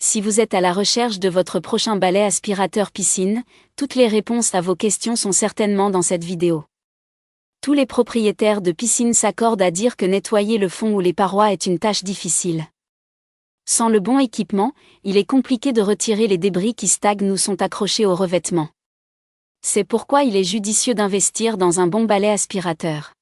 Si vous êtes à la recherche de votre prochain balai aspirateur piscine, toutes les réponses à vos questions sont certainement dans cette vidéo. Tous les propriétaires de piscine s'accordent à dire que nettoyer le fond ou les parois est une tâche difficile. Sans le bon équipement, il est compliqué de retirer les débris qui stagnent ou sont accrochés au revêtement. C'est pourquoi il est judicieux d'investir dans un bon balai aspirateur.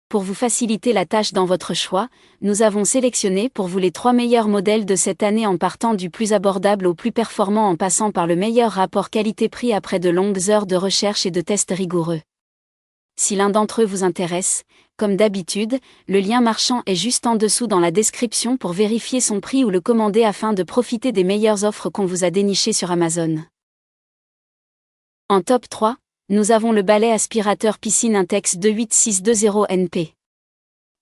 Pour vous faciliter la tâche dans votre choix, nous avons sélectionné pour vous les 3 meilleurs modèles de cette année en partant du plus abordable au plus performant en passant par le meilleur rapport qualité-prix après de longues heures de recherche et de tests rigoureux. Si l'un d'entre eux vous intéresse, comme d'habitude, le lien marchand est juste en dessous dans la description pour vérifier son prix ou le commander afin de profiter des meilleures offres qu'on vous a dénichées sur Amazon. En top 3, nous avons le balai aspirateur piscine Intex 28620NP.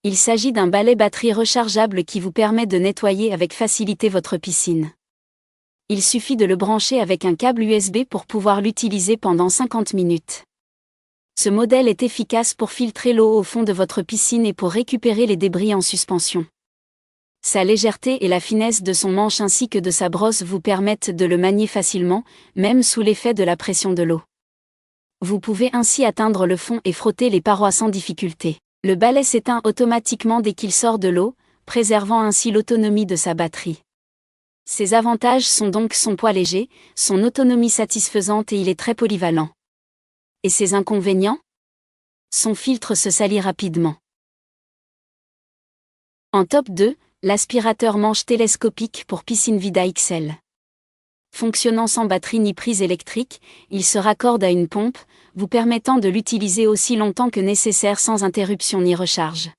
Il s'agit d'un balai batterie rechargeable qui vous permet de nettoyer avec facilité votre piscine. Il suffit de le brancher avec un câble USB pour pouvoir l'utiliser pendant 50 minutes. Ce modèle est efficace pour filtrer l'eau au fond de votre piscine et pour récupérer les débris en suspension. Sa légèreté et la finesse de son manche ainsi que de sa brosse vous permettent de le manier facilement, même sous l'effet de la pression de l'eau. Vous pouvez ainsi atteindre le fond et frotter les parois sans difficulté. Le balai s'éteint automatiquement dès qu'il sort de l'eau, préservant ainsi l'autonomie de sa batterie. Ses avantages sont donc son poids léger, son autonomie satisfaisante et il est très polyvalent. Et ses inconvénients ? Son filtre se salit rapidement. En top 2, l'aspirateur manche télescopique pour piscine Vida XL. Fonctionnant sans batterie ni prise électrique, il se raccorde à une pompe, vous permettant de l'utiliser aussi longtemps que nécessaire sans interruption ni recharge.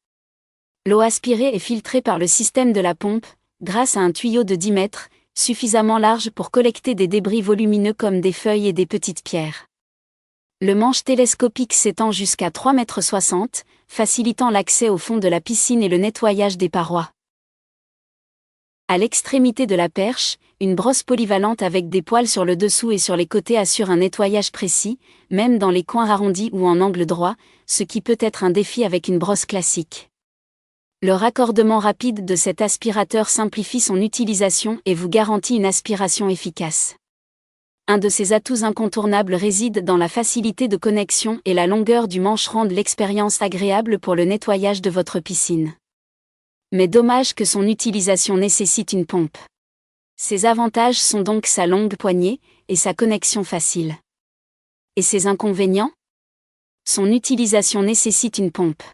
L'eau aspirée est filtrée par le système de la pompe, grâce à un tuyau de 10 mètres, suffisamment large pour collecter des débris volumineux comme des feuilles et des petites pierres. Le manche télescopique s'étend jusqu'à 3,60 m, facilitant l'accès au fond de la piscine et le nettoyage des parois. À l'extrémité de la perche, une brosse polyvalente avec des poils sur le dessous et sur les côtés assure un nettoyage précis, même dans les coins arrondis ou en angle droit, ce qui peut être un défi avec une brosse classique. Le raccordement rapide de cet aspirateur simplifie son utilisation et vous garantit une aspiration efficace. Un de ses atouts incontournables réside dans la facilité de connexion et la longueur du manche rendent l'expérience agréable pour le nettoyage de votre piscine. Mais dommage que son utilisation nécessite une pompe. Ses avantages sont donc sa longue poignée et sa connexion facile. Et ses inconvénients ? Son utilisation nécessite une pompe.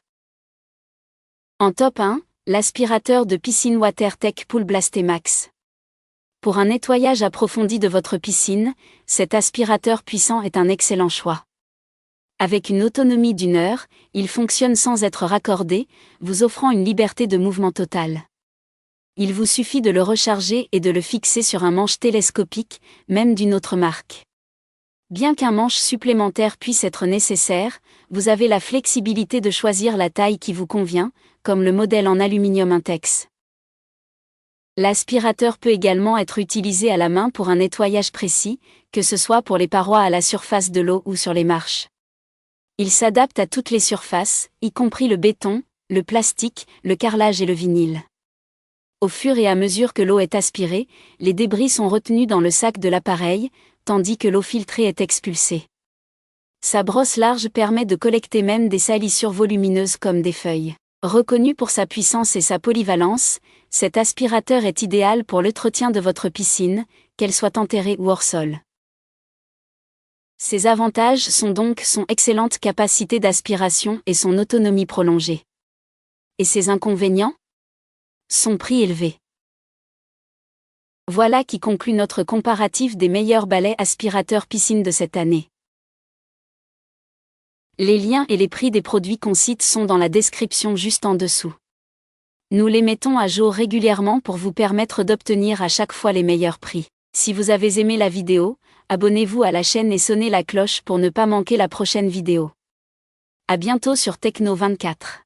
En top 1, l'aspirateur de piscine WaterTech Pool Blastemax. Pour un nettoyage approfondi de votre piscine, cet aspirateur puissant est un excellent choix. Avec une autonomie d'1 heure, il fonctionne sans être raccordé, vous offrant une liberté de mouvement totale. Il vous suffit de le recharger et de le fixer sur un manche télescopique, même d'une autre marque. Bien qu'un manche supplémentaire puisse être nécessaire, vous avez la flexibilité de choisir la taille qui vous convient, comme le modèle en aluminium Intex. L'aspirateur peut également être utilisé à la main pour un nettoyage précis, que ce soit pour les parois à la surface de l'eau ou sur les marches. Il s'adapte à toutes les surfaces, y compris le béton, le plastique, le carrelage et le vinyle. Au fur et à mesure que l'eau est aspirée, les débris sont retenus dans le sac de l'appareil, tandis que l'eau filtrée est expulsée. Sa brosse large permet de collecter même des salissures volumineuses comme des feuilles. Reconnu pour sa puissance et sa polyvalence, cet aspirateur est idéal pour l'entretien de votre piscine, qu'elle soit enterrée ou hors sol. Ses avantages sont donc son excellente capacité d'aspiration et son autonomie prolongée. Et ses inconvénients ? Son prix élevé. Voilà qui conclut notre comparatif des meilleurs balais aspirateurs piscine de cette année. Les liens et les prix des produits qu'on cite sont dans la description juste en dessous. Nous les mettons à jour régulièrement pour vous permettre d'obtenir à chaque fois les meilleurs prix. Si vous avez aimé la vidéo, abonnez-vous à la chaîne et sonnez la cloche pour ne pas manquer la prochaine vidéo. À bientôt sur Techno24.